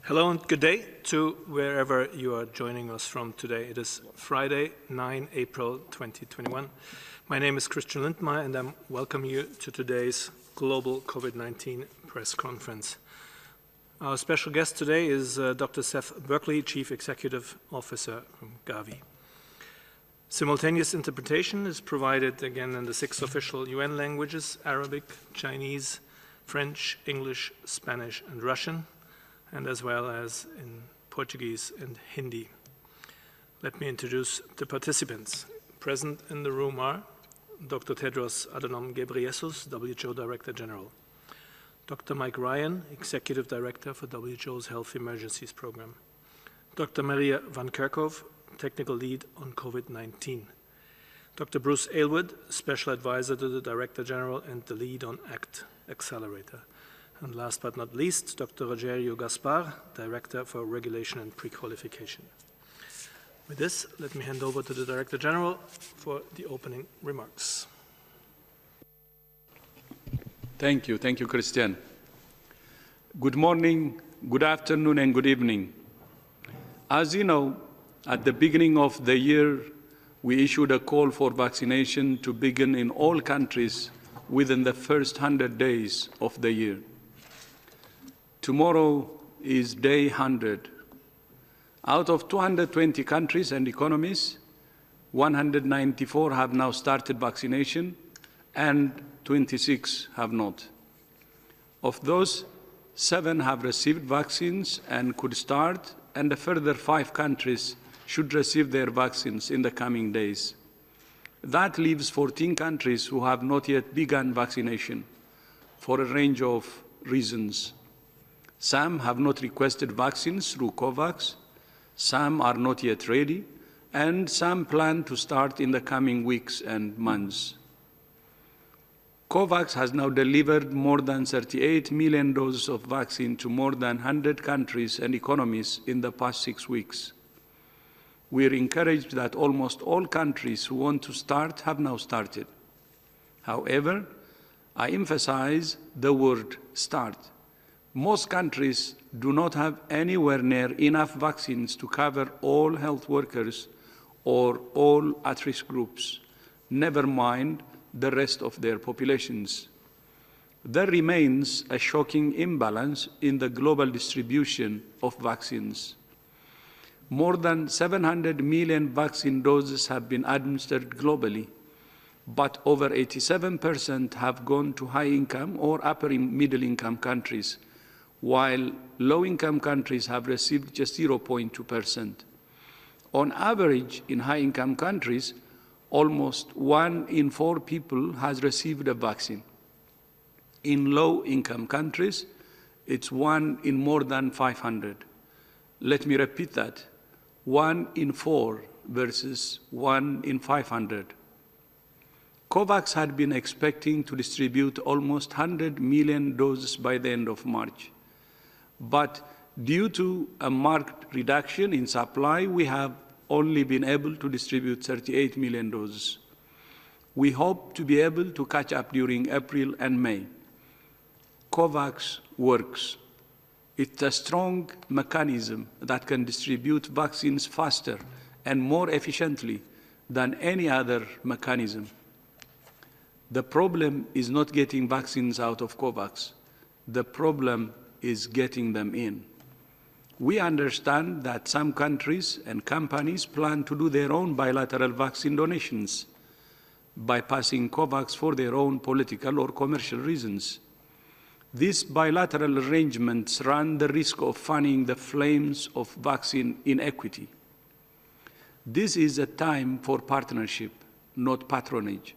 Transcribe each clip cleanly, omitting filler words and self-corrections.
Hello and good day to wherever you are joining us from today. It is Friday, 9 April 2021. My name is Christian Lindmeier and I welcome you to today's Global COVID-19 press conference. Our special guest today is Dr. Seth Berkley, Chief Executive Officer from Gavi. Simultaneous interpretation is provided again in the 6 official UN languages: Arabic, Chinese, French, English, Spanish and Russian, and as well as in Portuguese and Hindi. Let me introduce the participants. Present in the room are Dr. Tedros Adhanom Ghebreyesus, WHO Director General; Dr. Mike Ryan, Executive Director for WHO's Health Emergencies Program; Dr. Maria Van Kerkhove, Technical Lead on COVID-19; Dr. Bruce Aylward, Special Advisor to the Director General and the Lead on ACT Accelerator; and last but not least, Dr. Rogerio Gaspar, Director for Regulation and Pre-Qualification. With this, let me hand over to the Director General for the opening remarks. Thank you, Christian. Good morning, good afternoon, and good evening. As you know, at the beginning of the year, we issued a call for vaccination to begin in all countries within the first 100 days of the year. Tomorrow is day 100. Out of 220 countries and economies, 194 have now started vaccination and 26 have not. Of those, 7 have received vaccines and could start, and a further 5 countries should receive their vaccines in the coming days. That leaves 14 countries who have not yet begun vaccination for a range of reasons. Some have not requested vaccines through COVAX, some are not yet ready, and some plan to start in the coming weeks and months. COVAX has now delivered more than 38 million doses of vaccine to more than 100 countries and economies in the past 6 weeks. We are encouraged that almost all countries who want to start have now started. However, I emphasize the word start. Most countries do not have anywhere near enough vaccines to cover all health workers or all at-risk groups, never mind the rest of their populations. There remains a shocking imbalance in the global distribution of vaccines. More than 700 million vaccine doses have been administered globally, but over 87% have gone to high-income or upper-middle-income countries, while low-income countries have received just 0.2%. On average, in high-income countries, almost 1 in 4 people has received a vaccine. In low-income countries, it's 1 in more than 500. Let me repeat that. 1 in 4 versus 1 in 500. COVAX had been expecting to distribute almost 100 million doses by the end of March. But due to a marked reduction in supply, we have only been able to distribute 38 million doses. We hope to be able to catch up during April and May. COVAX works. It's a strong mechanism that can distribute vaccines faster and more efficiently than any other mechanism. The problem is not getting vaccines out of COVAX. The problem is getting them in. We understand that some countries and companies plan to do their own bilateral vaccine donations, bypassing COVAX for their own political or commercial reasons. These bilateral arrangements run the risk of fanning the flames of vaccine inequity. This is a time for partnership, not patronage.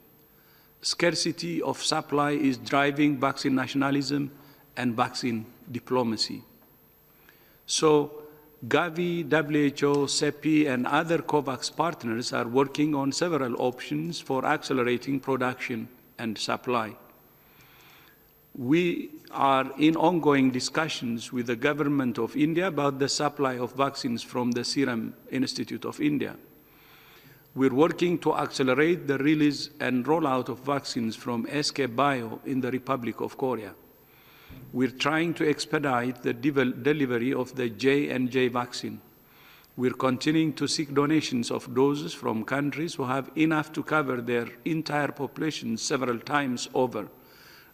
Scarcity of supply is driving vaccine nationalism and vaccine diplomacy. So, Gavi, WHO, CEPI, and other COVAX partners are working on several options for accelerating production and supply. We are in ongoing discussions with the government of India about the supply of vaccines from the Serum Institute of India. We're working to accelerate the release and rollout of vaccines from SK Bio in the Republic of Korea. We're trying to expedite the delivery of the J&J vaccine. We're continuing to seek donations of doses from countries who have enough to cover their entire population several times over,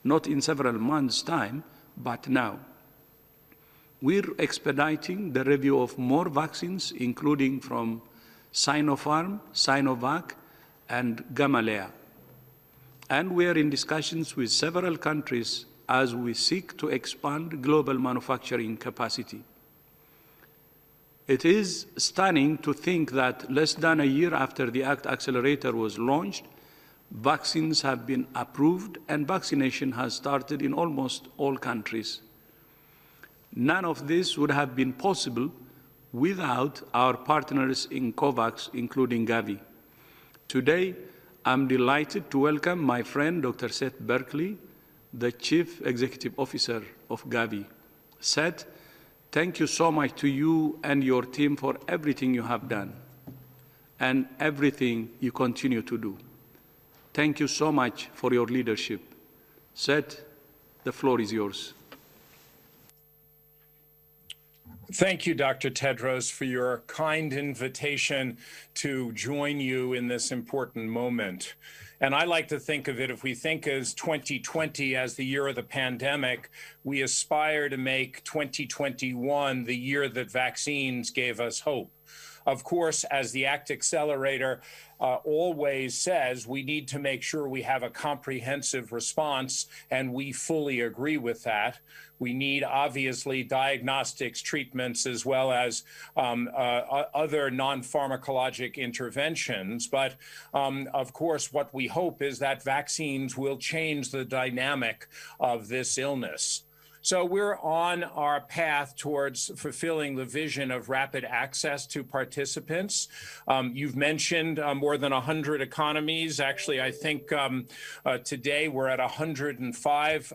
not in several months' time, but now. We're expediting the review of more vaccines, including from Sinopharm, Sinovac, and Gamaleya. And we are in discussions with several countries as we seek to expand global manufacturing capacity. It is stunning to think that less than a year after the ACT Accelerator was launched, vaccines have been approved and vaccination has started in almost all countries. None of this would have been possible without our partners in COVAX, including Gavi. Today, I'm delighted to welcome my friend, Dr. Seth Berkley, the Chief Executive Officer of Gavi. Seth, thank you so much to you and your team for everything you have done and everything you continue to do. Thank you so much for your leadership. Seth, the floor is yours. Thank you, Dr. Tedros, for your kind invitation to join you in this important moment. And I like to think of it, if we think as 2020 as the year of the pandemic, we aspire to make 2021 the year that vaccines gave us hope. Of course, as the ACT Accelerator always says, we need to make sure we have a comprehensive response, and we fully agree with that. We need, obviously, diagnostics, treatments, as well as other non-pharmacologic interventions. But, of course, what we hope is that vaccines will change the dynamic of this illness. So we're on our path towards fulfilling the vision of rapid access to participants. You've mentioned more than 100 economies. Actually, I think today we're at 105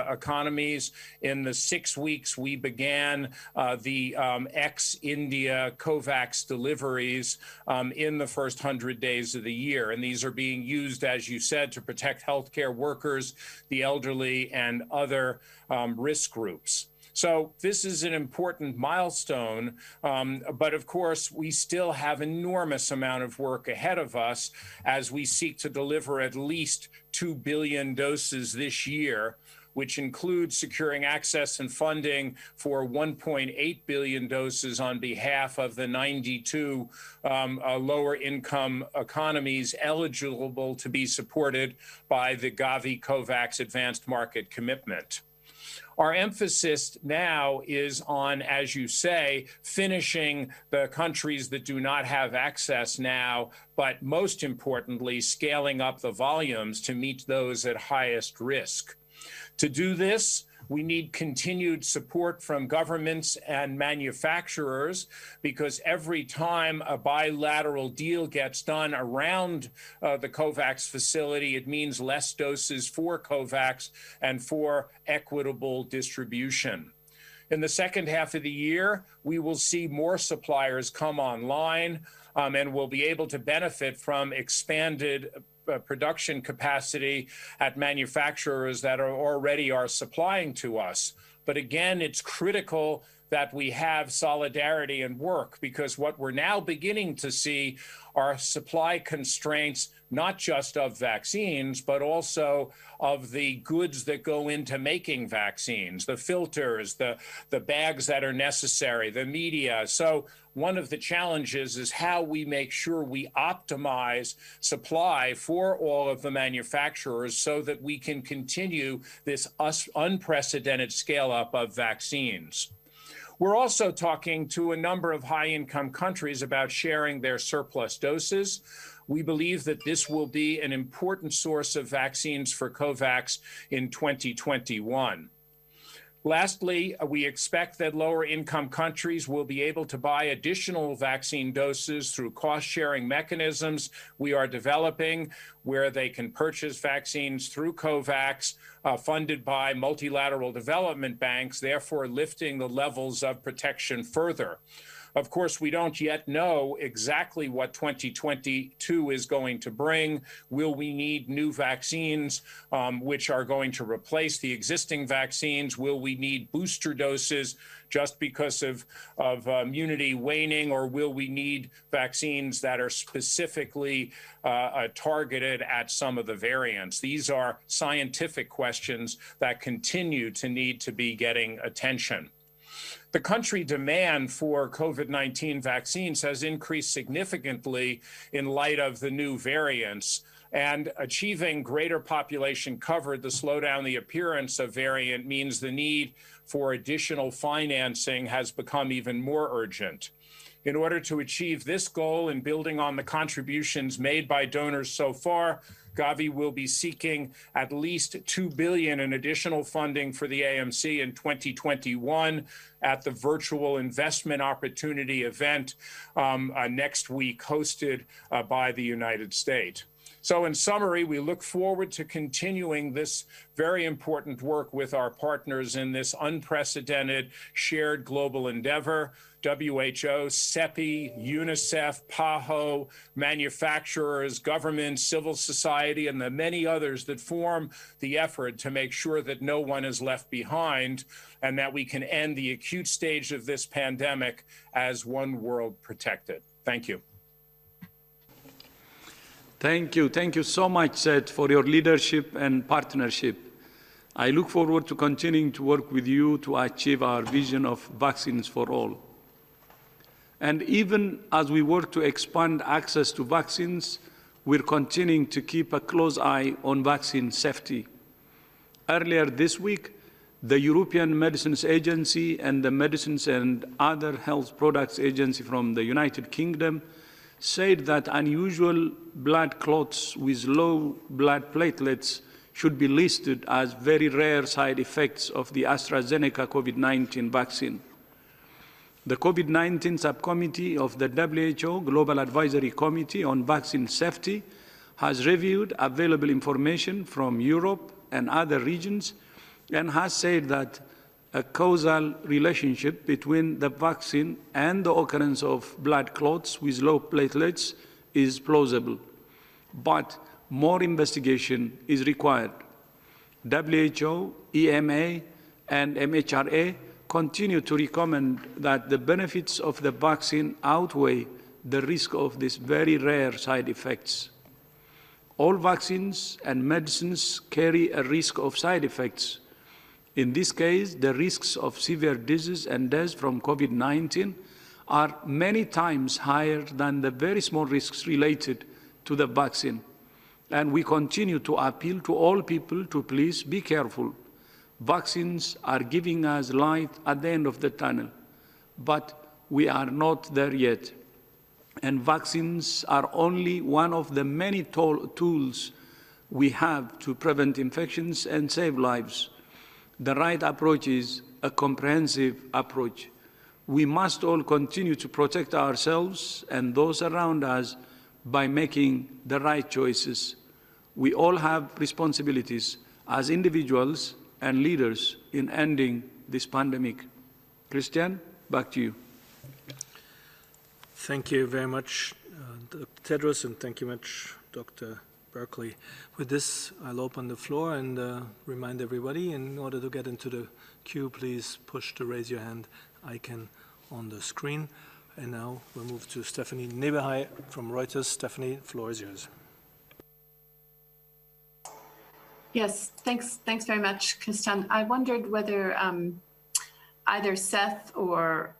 economies. In the 6 weeks we began the ex-India COVAX deliveries in the first 100 days of the year. And these are being used, as you said, to protect healthcare workers, the elderly, and other risk groups. So this is an important milestone, but of course we still have enormous amount of work ahead of us as we seek to deliver at least 2 billion doses this year, which includes securing access and funding for 1.8 billion doses on behalf of the 92 lower income economies eligible to be supported by the Gavi COVAX Advanced Market Commitment. Our emphasis now is on, as you say, finishing the countries that do not have access now, but most importantly, scaling up the volumes to meet those at highest risk. To do this, we need continued support from governments and manufacturers, because every time a bilateral deal gets done around the COVAX facility, it means less doses for COVAX and for equitable distribution. In the second half of the year, we will see more suppliers come online, and we'll be able to benefit from expanded production capacity at manufacturers that already are supplying to us. But again, it's critical that we have solidarity and work, because what we're now beginning to see are supply constraints, not just of vaccines, but also of the goods that go into making vaccines, the filters, the bags that are necessary, the media. So one of the challenges is how we make sure we optimize supply for all of the manufacturers so that we can continue this unprecedented scale up of vaccines. We're also talking to a number of high-income countries about sharing their surplus doses. We believe that this will be an important source of vaccines for COVAX in 2021. Lastly, we expect that lower-income countries will be able to buy additional vaccine doses through cost-sharing mechanisms we are developing, where they can purchase vaccines through COVAX, funded by multilateral development banks, therefore lifting the levels of protection further. Of course, we don't yet know exactly what 2022 is going to bring. Will we need new vaccines which are going to replace the existing vaccines? Will we need booster doses just because of immunity waning, or will we need vaccines that are specifically targeted at some of the variants? These are scientific questions that continue to need to be getting attention. The country demand for COVID-19 vaccines has increased significantly in light of the new variants, and achieving greater population coverage to slow down the appearance of variant means the need for additional financing has become even more urgent. In order to achieve this goal and building on the contributions made by donors so far, Gavi will be seeking at least $2 billion in additional funding for the AMC in 2021 at the Virtual Investment Opportunity event next week, hosted by the United States. So in summary, we look forward to continuing this very important work with our partners in this unprecedented shared global endeavor. WHO, CEPI, UNICEF, PAHO, manufacturers, governments, civil society, and the many others that form the effort to make sure that no one is left behind and that we can end the acute stage of this pandemic as one world protected. Thank you. Thank you. Thank you so much, Seth, for your leadership and partnership. I look forward to continuing to work with you to achieve our vision of vaccines for all. And even as we work to expand access to vaccines, we're continuing to keep a close eye on vaccine safety. Earlier this week, the European Medicines Agency and the Medicines and Other Health Products Agency from the United Kingdom said that unusual blood clots with low blood platelets should be listed as very rare side effects of the AstraZeneca COVID-19 vaccine. The COVID-19 subcommittee of the WHO Global Advisory Committee on Vaccine Safety has reviewed available information from Europe and other regions and has said that a causal relationship between the vaccine and the occurrence of blood clots with low platelets is plausible, but more investigation is required. WHO, EMA, and MHRA continue to recommend that the benefits of the vaccine outweigh the risk of these very rare side effects. All vaccines and medicines carry a risk of side effects. In this case, the risks of severe disease and death from COVID-19 are many times higher than the very small risks related to the vaccine. And we continue to appeal to all people to please be careful. Vaccines are giving us light at the end of the tunnel, but we are not there yet. And vaccines are only one of the many tools we have to prevent infections and save lives. The right approach is a comprehensive approach. We must all continue to protect ourselves and those around us by making the right choices. We all have responsibilities as individuals and leaders in ending this pandemic. Christian, back to you. Thank you very much, Dr. Tedros, and thank you much, Dr. Berkeley. With this, I'll open the floor and remind everybody, in order to get into the queue, please push the raise your hand icon on the screen. And now we'll move to Stephanie Neberhey from Reuters. Stephanie, the floor is yours. Yes, thanks very much, Christian. I wondered whether either Seth or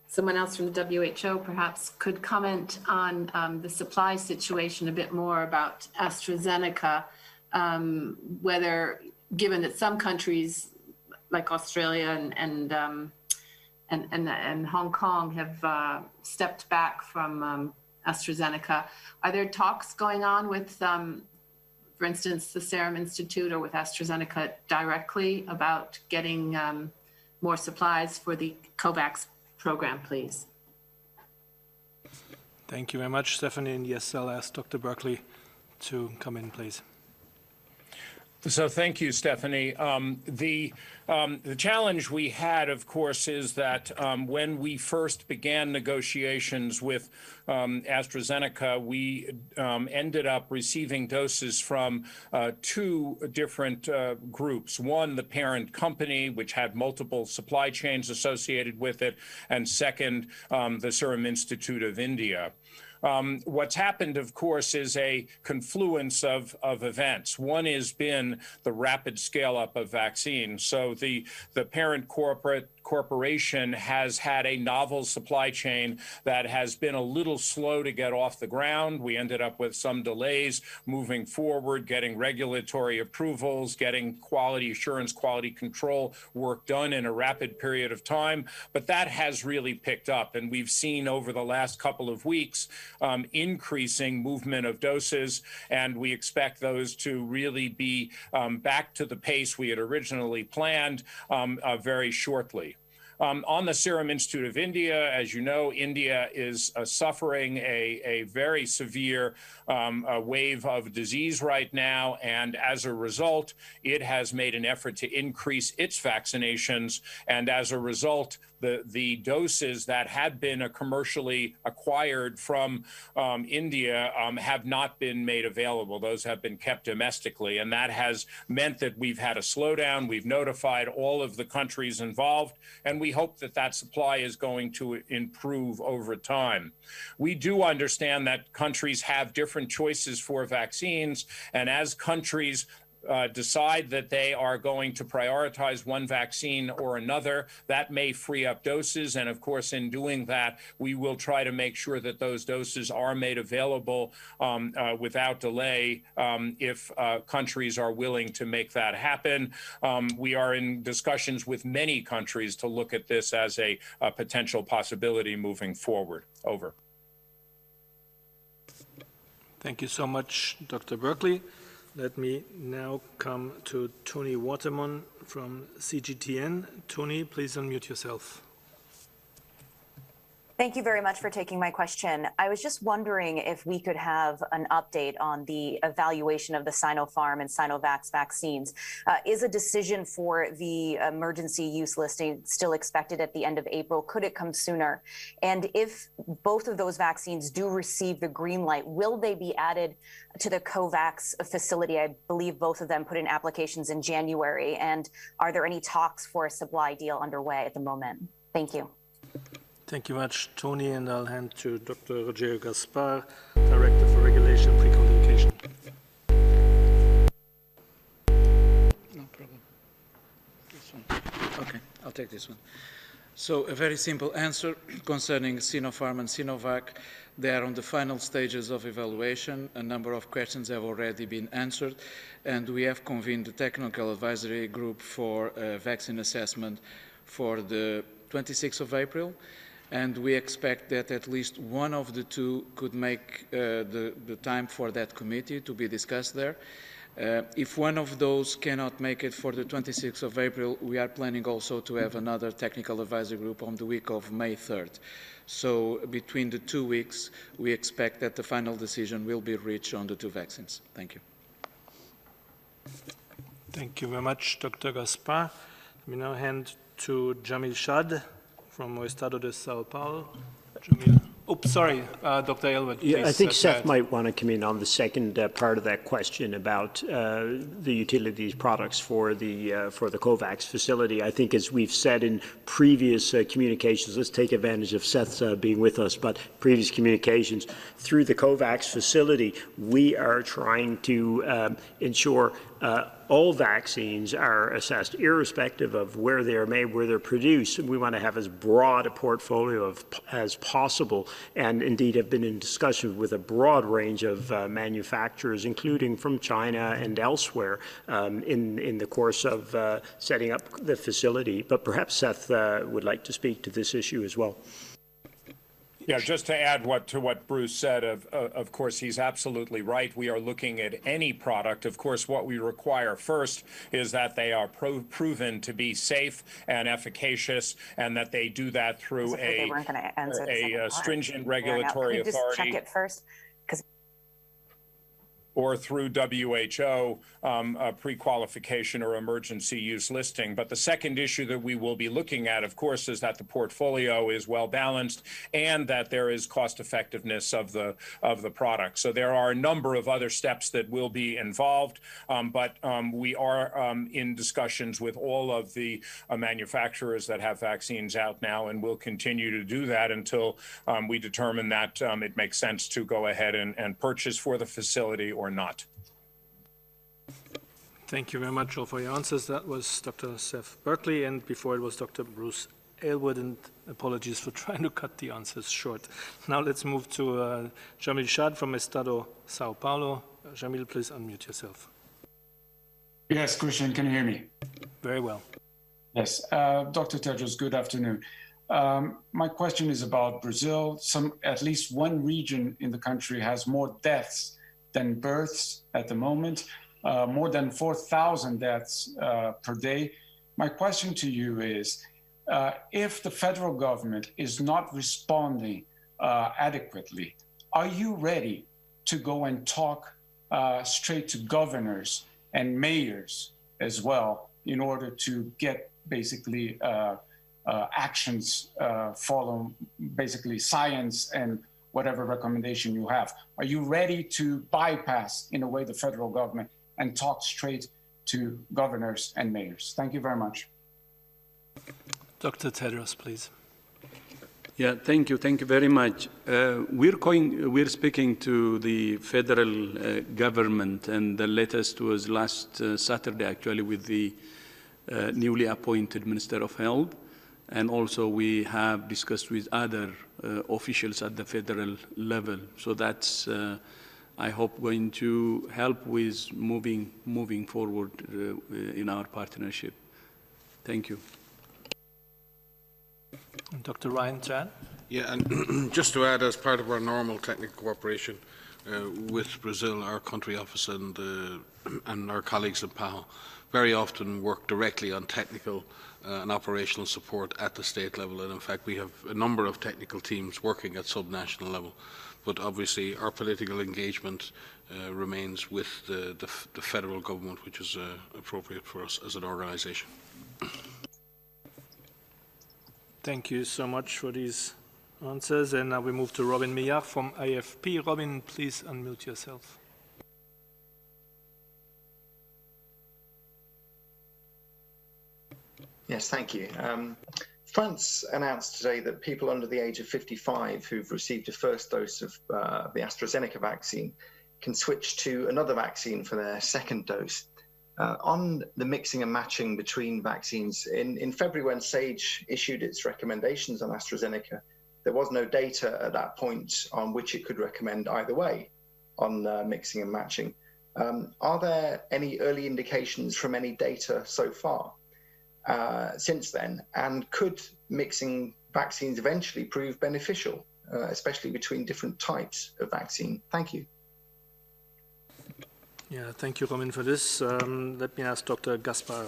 someone else from the WHO perhaps could comment on the supply situation a bit more about AstraZeneca, whether, given that some countries like Australia and Hong Kong have stepped back from AstraZeneca, are there talks going on with for instance, the Serum Institute or with AstraZeneca directly about getting more supplies for the COVAX program, please? Thank you very much, Stephanie. And yes, I'll ask Dr. Berkeley to come in, please. So thank you, Stephanie. The challenge we had, of course, is that when we first began negotiations with AstraZeneca, we ended up receiving doses from two different groups. One, the parent company, which had multiple supply chains associated with it, and second, the Serum Institute of India. What's happened, of course, is a confluence of events. One has been the rapid scale-up of vaccines. So the parent corporation has had a novel supply chain that has been a little slow to get off the ground. We ended up with some delays moving forward, getting regulatory approvals, getting quality assurance, quality control work done in a rapid period of time. But that has really picked up. And we've seen over the last couple of weeks increasing movement of doses. And we expect those to really be back to the pace we had originally planned very shortly. On the Serum Institute of India, as you know, India is suffering a very severe wave of disease right now. And as a result, it has made an effort to increase its vaccinations. And as a result, the doses that had been commercially acquired from India have not been made available. Those have been kept domestically. And that has meant that we've had a slowdown. We've notified all of the countries involved, and we hope that that supply is going to improve over time. We do understand that countries have different choices for vaccines, and as countries decide that they are going to prioritize one vaccine or another, that may free up doses. And of course, in doing that, we will try to make sure that those doses are made available without delay if countries are willing to make that happen. We are in discussions with many countries to look at this as a potential possibility moving forward. Over. Thank you so much, Dr. Berkeley. Let me now come to Tony Waterman from CGTN. Tony, please unmute yourself. Thank you very much for taking my question. I was just wondering if we could have an update on the evaluation of the Sinopharm and Sinovac vaccines. Is a decision for the emergency use listing still expected at the end of April? Could it come sooner? And if both of those vaccines do receive the green light, will they be added to the COVAX facility? I believe both of them put in applications in January. And are there any talks for a supply deal underway at the moment? Thank you. Thank you much, Tony, and I'll hand to Dr. Rogerio Gaspar, Director for Regulation and Pre-Communication. No problem. This one. Okay, I'll take this one. So a very simple answer concerning Sinopharm and Sinovac. They are on the final stages of evaluation. A number of questions have already been answered, and we have convened the technical advisory group for vaccine assessment for the 26th of April. And we expect that at least one of the two could make the time for that committee to be discussed there. If one of those cannot make it for the 26th of April, we are planning also to have another technical advisory group on the week of May 3rd. So between the 2 weeks, we expect that the final decision will be reached on the two vaccines. Thank you. Thank you very much, Dr. Gaspar. Let me now hand to Jamil Shad from o Estado de Sao Paulo. Jamil. Oops, sorry, Dr. Aylward, please. Yeah, I think Seth might want to come in on the second part of that question about the utility of these products for the COVAX facility. I think, as we've said in previous communications, let's take advantage of Seth being with us, but previous communications, through the COVAX facility, we are trying to ensure all vaccines are assessed, irrespective of where they are made, where they're produced. We want to have as broad a portfolio as possible, and indeed have been in discussion with a broad range of manufacturers, including from China and elsewhere, in the course of setting up the facility. But perhaps Seth would like to speak to this issue as well. Yeah, just to add to what Bruce said, of course, he's absolutely right. We are looking at any product. Of course, what we require first is that they are proven to be safe and efficacious, and that they do that through a stringent regulatory authority. Just check it first. or through WHO pre-qualification or emergency use listing. But the second issue that we will be looking at, of course, is that the portfolio is well balanced and that there is cost effectiveness of the product. So there are a number of other steps that will be involved, but we are in discussions with all of the manufacturers that have vaccines out now, and we'll continue to do that until we determine that it makes sense to go ahead and purchase for the facility or not. Thank you very much all for your answers. That was Dr. Seth Berkley, and before it was Dr. Bruce Aylward, and apologies for trying to cut the answers short. Now let's move to Jamil Shad from Estado Sao Paulo. Jamil, please unmute yourself. Yes, Christian, can you hear me? Very well. Yes. Dr. Tedros, good afternoon. My question is about Brazil. At least one region in the country has more deaths than births at the moment, more than 4,000 deaths per day. My question to you is, if the federal government is not responding adequately, are you ready to go and talk straight to governors and mayors as well in order to get basically actions follow basically science and whatever recommendation you have? Are you ready to bypass, in a way, the federal government and talk straight to governors and mayors? Thank you very much. Dr. Tedros, please. Yeah, thank you very much. We're speaking to the federal government, and the latest was last Saturday, actually, with the newly appointed Minister of Health. And also we have discussed with other officials at the federal level. So that's, I hope, going to help with moving forward in our partnership. Thank you. Dr. Ryan Chan. Yeah, and just to add, as part of our normal technical cooperation with Brazil, our country office and our colleagues in PAHO very often work directly on technical and operational support at the state level. And in fact, we have a number of technical teams working at subnational level. But obviously, our political engagement remains with the federal government, which is appropriate for us as an organisation. Thank you so much for these answers. And now we move to Robin Millard from AFP. Robin, please unmute yourself. Yes, thank you. France announced today that people under the age of 55 who've received a first dose of the AstraZeneca vaccine can switch to another vaccine for their second dose. On the mixing and matching between vaccines, in February when SAGE issued its recommendations on AstraZeneca, there was no data at that point on which it could recommend either way on mixing and matching. Are there any early indications from any data so far since then? And could mixing vaccines eventually prove beneficial, especially between different types of vaccine? Thank you. Yeah, thank you, Robin, for this. Let me ask Dr. Gaspar.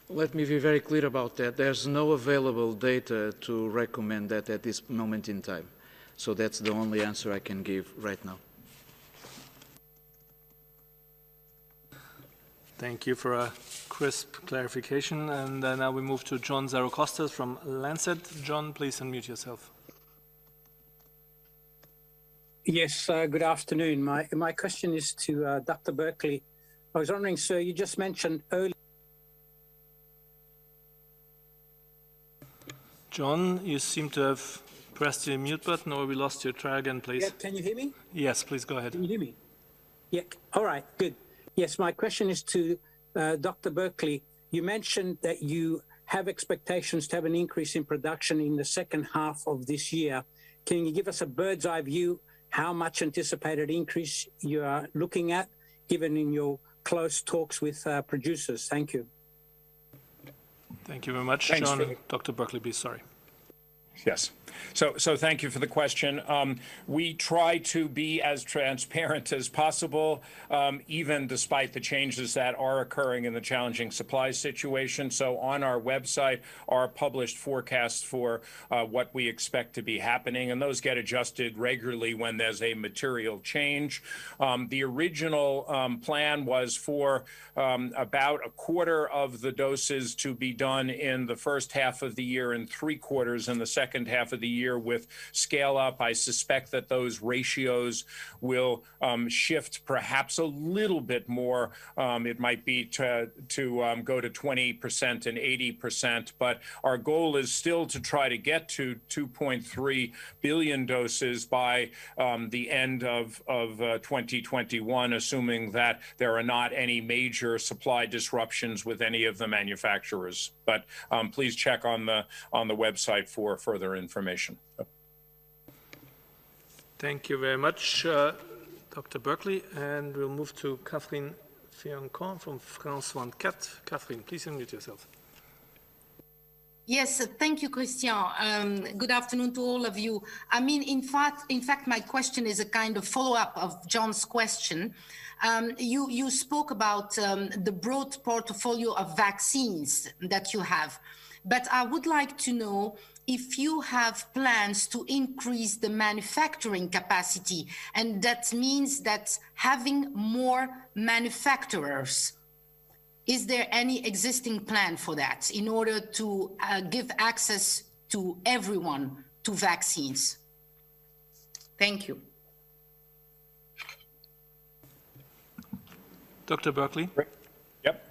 Let me be very clear about that. There's no available data to recommend that at this moment in time. So that's the only answer I can give right now. Thank you for a crisp clarification. And now we move to John Zarocostas from Lancet. John, please unmute yourself. Yes, good afternoon. My question is to Dr. Berkley. I was wondering, sir, you just mentioned earlier. John, you seem to have pressed the mute button, or we lost you. Try again, please. Yeah, can you hear me? Yes, please go ahead. Can you hear me? Yeah, all right, good. Yes, my question is to Dr. Berkley. You mentioned that you have expectations to have an increase in production in the second half of this year. Can you give us a bird's eye view how much anticipated increase you are looking at, given in your close talks with producers? Thank you. Thank you very much, Thanks, John. Philip. Dr. Berkley, please, sorry. Yes. So thank you for the question. We try to be as transparent as possible, even despite the changes that are occurring in the challenging supply situation. So on our website are published forecasts for what we expect to be happening, and those get adjusted regularly when there's a material change. The original plan was for about a quarter of the doses to be done in the first half of the year and 3/4 in the second half of the year with scale up. I suspect that those ratios will shift perhaps a little bit more. It might be to go to 20% and 80%, but our goal is still to try to get to 2.3 billion doses by the end of 2021, assuming that there are not any major supply disruptions with any of the manufacturers. But please check on the website for further information. Thank you very much, Dr. Berkeley. And we'll move to Catherine Fiancon from France 24. Catherine, please unmute yourself. Yes, thank you, Christian. Good afternoon to all of you. I mean, in fact, my question is a kind of follow-up of John's question. You spoke about the broad portfolio of vaccines that you have, but I would like to know if you have plans to increase the manufacturing capacity, and that means that having more manufacturers. Is there any existing plan for that in order to give access to everyone to vaccines? Thank you. Dr. Berkeley? Yep.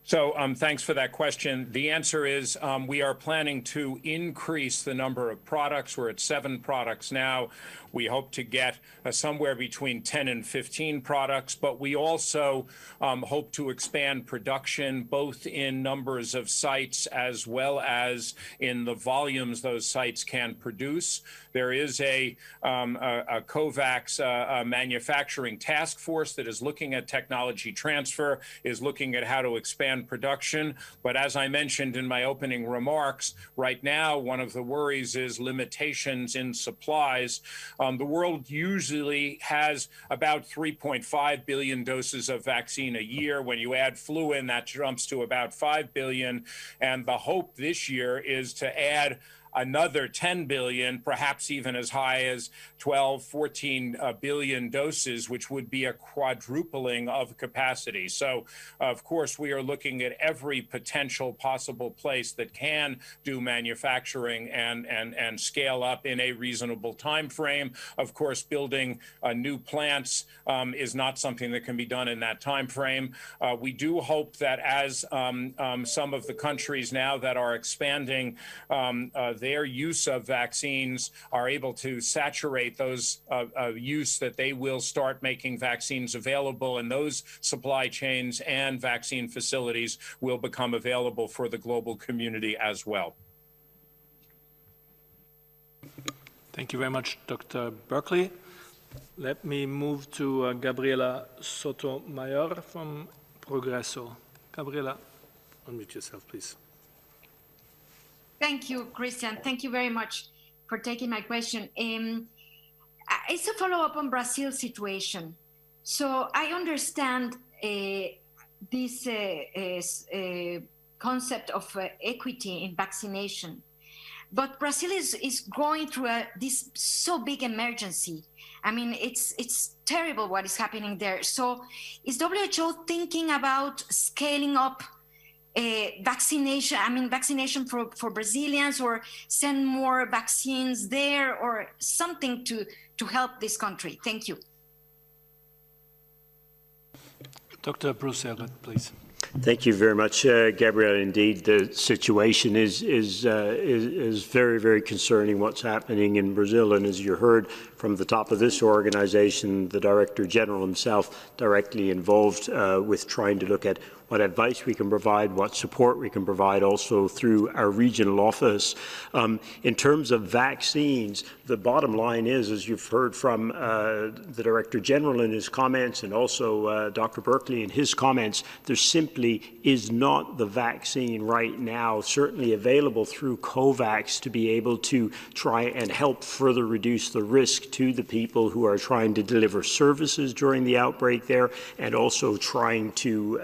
So thanks for that question. The answer is we are planning to increase the number of products. We're at 7 products now. We hope to get somewhere between 10 and 15 products, but we also hope to expand production both in numbers of sites as well as in the volumes those sites can produce. There is a COVAX manufacturing task force that is looking at technology transfer, is looking at how to expand production. But as I mentioned in my opening remarks, right now, one of the worries is limitations in supplies. The world usually has about 3.5 billion doses of vaccine a year. When you add flu in, that jumps to about 5 billion. And the hope this year is to add another 10 billion, perhaps even as high as 12, 14 billion doses, which would be a quadrupling of capacity. So, of course, we are looking at every potential possible place that can do manufacturing and scale up in a reasonable time frame. Of course, building new plants is not something that can be done in that time frame. We do hope that as some of the countries now that are expanding their use of vaccines are able to saturate those use, that they will start making vaccines available, and those supply chains and vaccine facilities will become available for the global community as well. Thank you very much, Dr. Berkeley. Let me move to Gabriela Sotomayor from Progreso. Gabriela, unmute yourself, please. Thank you, Christian. Thank you very much for taking my question. It's a follow-up on Brazil's situation. So I understand this concept of equity in vaccination, but Brazil is going through this so big emergency. I mean, it's terrible what is happening there. So is WHO thinking about scaling up vaccination for Brazilians, or send more vaccines there, or something to help this country? Thank you. Dr. Bruce Elliott, please. Thank you very much, Gabrielle. Indeed, the situation is very, very concerning, what's happening in Brazil. And as you heard from the top of this organization, the Director General himself directly involved with trying to look at what advice we can provide, what support we can provide also through our regional office. In terms of vaccines, the bottom line is, as you've heard from the Director General in his comments and also Dr. Berkeley in his comments, there simply is not the vaccine right now certainly available through COVAX to be able to try and help further reduce the risk to the people who are trying to deliver services during the outbreak there, and also trying to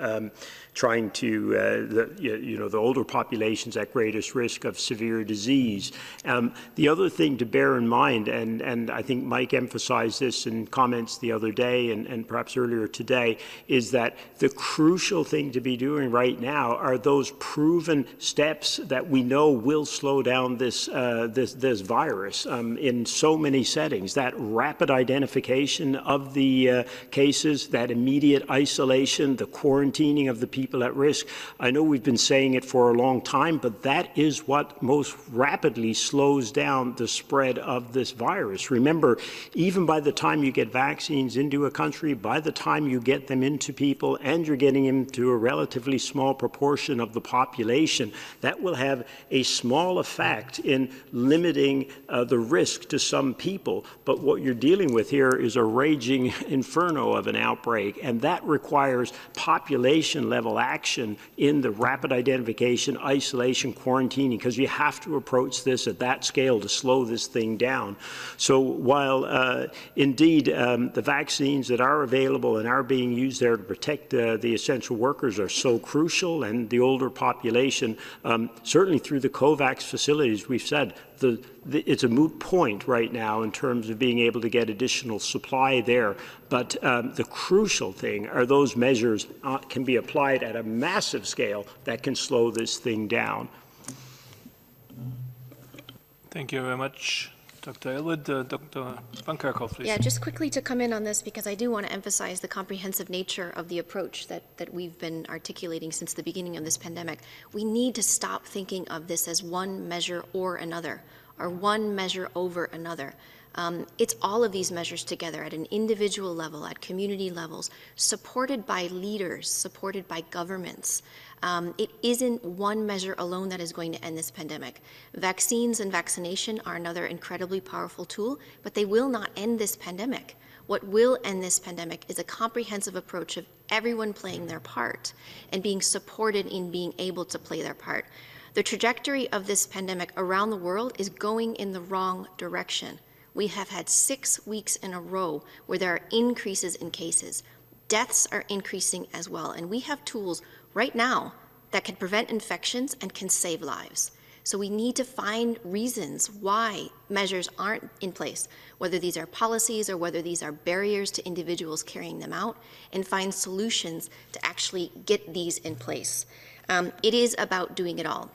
the older populations at greatest risk of severe disease. The other thing to bear in mind, and I think Mike emphasized this in comments the other day and perhaps earlier today, is that the crucial thing to be doing right now are those proven steps that we know will slow down this virus in so many settings. That rapid identification of the cases, that immediate isolation, the quarantining of the people at risk. I know we've been saying it for a long time, but that is what most rapidly slows down the spread of this virus. Remember, even by the time you get vaccines into a country, by the time you get them into people, and you're getting them to a relatively small proportion of the population, that will have a small effect in limiting the risk to some people. But what you're dealing with here is a raging inferno of an outbreak, and that requires population level action in the rapid identification, isolation, quarantining, because you have to approach this at that scale to slow this thing down. So while indeed the vaccines that are available and are being used there to protect the essential workers are so crucial, and the older population, certainly through the COVAX facilities, we've said it's a moot point right now in terms of being able to get additional supply there. But the crucial thing are those measures can be applied at a massive scale that can slow this thing down. Thank you very much, Dr. Elwood. Dr. Van Kerkhoff, please. Yeah, just quickly to come in on this, because I do want to emphasize the comprehensive nature of the approach that we've been articulating since the beginning of this pandemic. We need to stop thinking of this as one measure or another, or one measure over another. It's all of these measures together at an individual level, at community levels, supported by leaders, supported by governments. It isn't one measure alone that is going to end this pandemic. Vaccines and vaccination are another incredibly powerful tool, but they will not end this pandemic. What will end this pandemic is a comprehensive approach of everyone playing their part and being supported in being able to play their part. The trajectory of this pandemic around the world is going in the wrong direction. We have had 6 weeks in a row where there are increases in cases. Deaths are increasing as well, and we have tools right now that can prevent infections and can save lives. So we need to find reasons why measures aren't in place, whether these are policies or whether these are barriers to individuals carrying them out, and find solutions to actually get these in place. It is about doing it all.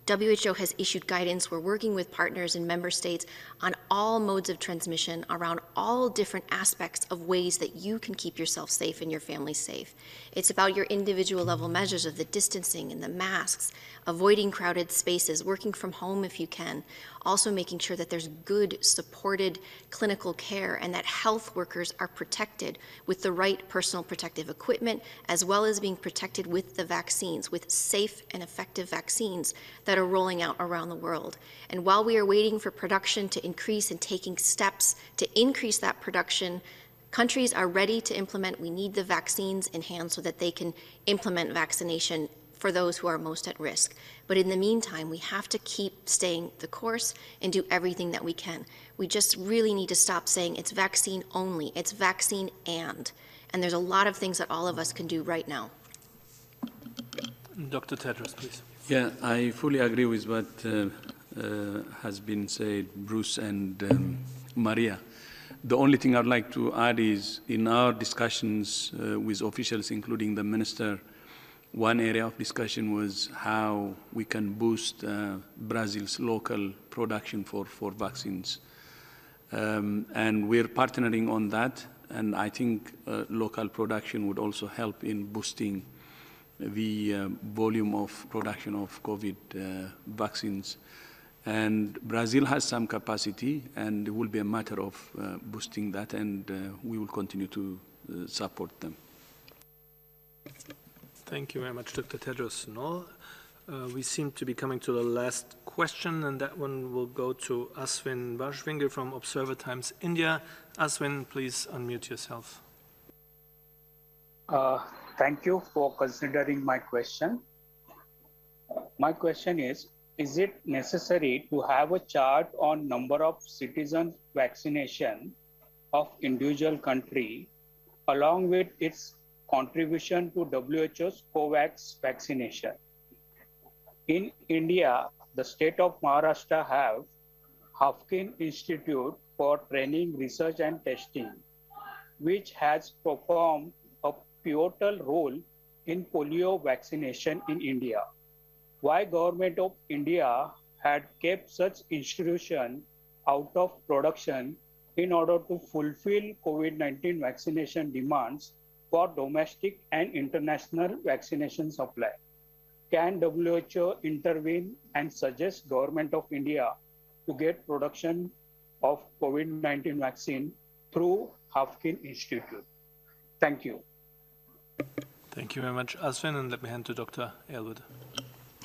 WHO has issued guidance. We're working with partners in member states on all modes of transmission, around all different aspects of ways that you can keep yourself safe and your family safe. It's about your individual level measures of the distancing and the masks, avoiding crowded spaces, working from home if you can, also making sure that there's good supported clinical care and that health workers are protected with the right personal protective equipment, as well as being protected with the vaccines, with safe and effective vaccines that are rolling out around the world. And while we are waiting for production to increase and taking steps to increase that production, countries are ready to implement. We need the vaccines in hand so that they can implement vaccination for those who are most at risk. But in the meantime, we have to keep staying the course and do everything that we can. We just really need to stop saying it's vaccine only, it's vaccine and there's a lot of things that all of us can do right now. Dr. Tedros, please. Yeah, I fully agree with what has been said, Bruce and Maria. The only thing I'd like to add is in our discussions with officials, including the minister, one area of discussion was how we can boost Brazil's local production for vaccines. And we're partnering on that, and I think local production would also help in boosting the volume of production of COVID vaccines. And Brazil has some capacity, and it will be a matter of boosting that, and we will continue to support them. Thank you very much, Dr. Tedros. No, we seem to be coming to the last question, and that one will go to Aswin Vashvinger from Observer Times India. Aswin, please unmute yourself. Thank you for considering my question. My question is it necessary to have a chart on number of citizen vaccination of individual country along with its contribution to WHO's COVAX vaccination? In India, the state of Maharashtra have Hafkin Institute for Training, Research and Testing, which has performed a pivotal role in polio vaccination in India. Why government of India had kept such institution out of production in order to fulfill COVID-19 vaccination demands for domestic and international vaccination supply? Can WHO intervene and suggest government of India to get production of COVID-19 vaccine through Hafkin Institute? Thank you. Thank you very much, Aswin, and let me hand to Dr. Aylward.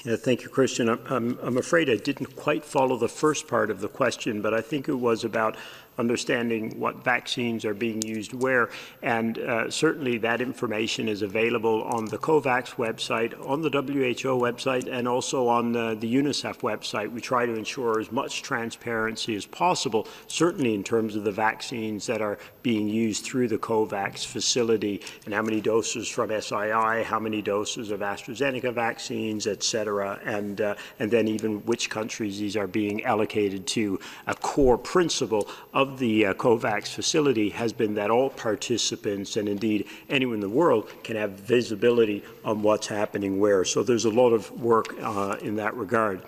Yeah, thank you, Christian. I'm afraid I didn't quite follow the first part of the question, but I think it was about understanding what vaccines are being used where, and certainly that information is available on the COVAX website, on the WHO website, and also on the UNICEF website. We try to ensure as much transparency as possible, certainly in terms of the vaccines that are being used through the COVAX facility, and how many doses from SII, how many doses of AstraZeneca vaccines, etc., and then even which countries these are being allocated to. A core principle of the COVAX facility has been that all participants, and indeed anyone in the world, can have visibility on what's happening where. So there's a lot of work in that regard.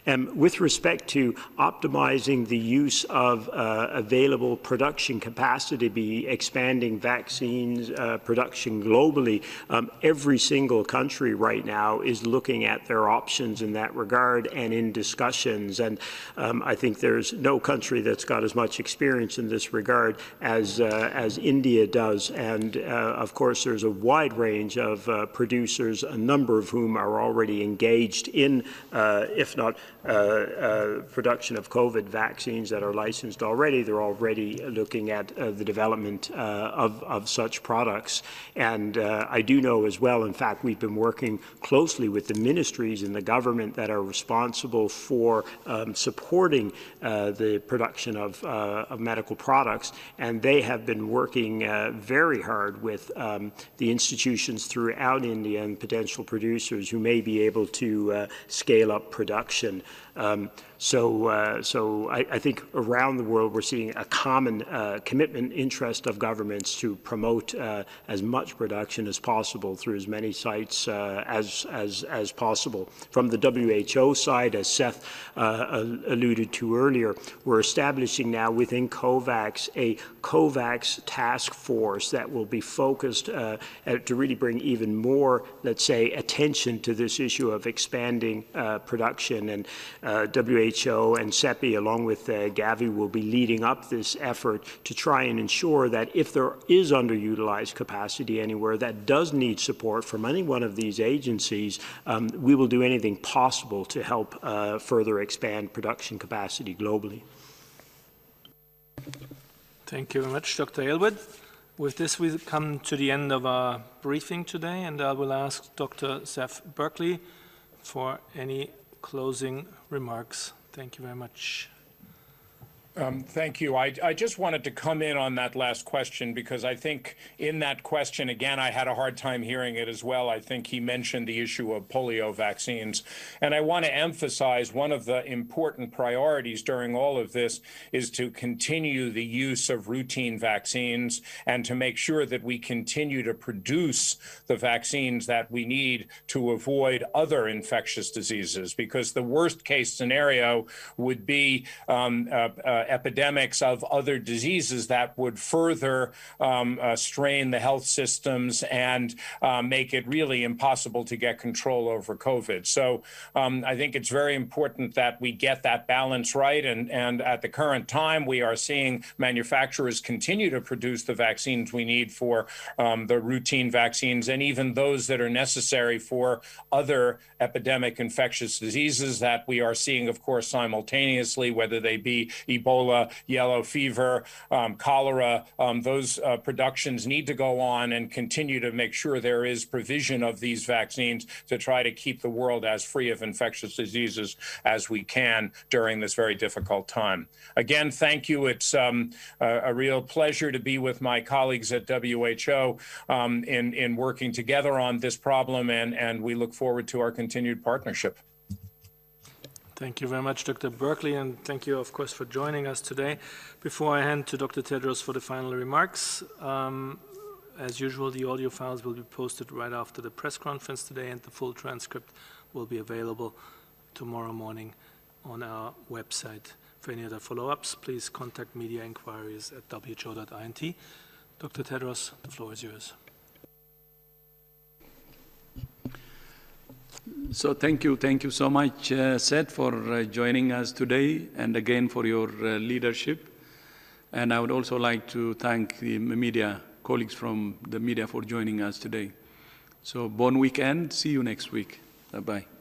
With respect to optimizing the use of available production capacity, be expanding vaccines production globally, every single country right now is looking at their options in that regard and in discussions. And I think there's no country that's got as much experience in this regard as India does. And of course, there's a wide range of producers, a number of whom are already engaged in, if not production of COVID vaccines that are licensed already. They're already looking at the development of such products. And I do know as well, in fact, we've been working closely with the ministries in the government that are responsible for supporting the production of medical products, and they have been working very hard with the institutions throughout India and potential producers who may be able to scale up production. So I think around the world we're seeing a common commitment, interest of governments to promote as much production as possible through as many sites as possible. From the WHO side, as Seth alluded to earlier, we're establishing now within COVAX a COVAX task force that will be focused to really bring even more, let's say, attention to this issue of expanding production. And WHO and CEPI, along with Gavi, will be leading up this effort to try and ensure that if there is underutilized capacity anywhere that does need support from any one of these agencies, we will do anything possible to help further expand production capacity globally. Thank you very much, Dr. Aylward. With this, we come to the end of our briefing today, and I will ask Dr. Seth Berkley for any closing remarks. Thank you very much. Thank you. I just wanted to come in on that last question because I think in that question, again, I had a hard time hearing it as well. I think he mentioned the issue of polio vaccines. And I want to emphasize one of the important priorities during all of this is to continue the use of routine vaccines and to make sure that we continue to produce the vaccines that we need to avoid other infectious diseases, because the worst case scenario would be epidemics of other diseases that would further strain the health systems and make it really impossible to get control over COVID. So I think it's very important that we get that balance right. And at the current time, we are seeing manufacturers continue to produce the vaccines we need for the routine vaccines and even those that are necessary for other epidemic infectious diseases that we are seeing, of course, simultaneously, whether they be Ebola, yellow fever, cholera. Those productions need to go on and continue to make sure there is provision of these vaccines to try to keep the world as free of infectious diseases as we can during this very difficult time. Again, thank you. It's a real pleasure to be with my colleagues at WHO in working together on this problem, and we look forward to our continued partnership. Thank you very much, Dr. Berkeley, and thank you, of course, for joining us today. Before I hand to Dr. Tedros for the final remarks, as usual, the audio files will be posted right after the press conference today, and the full transcript will be available tomorrow morning on our website. For any other follow-ups, please contact media inquiries at who.int. Dr. Tedros, the floor is yours. So thank you so much, Seth, for joining us today, and again for your leadership. And I would also like to thank the media, colleagues from the media, for joining us today. So bon weekend, see you next week. Bye-bye.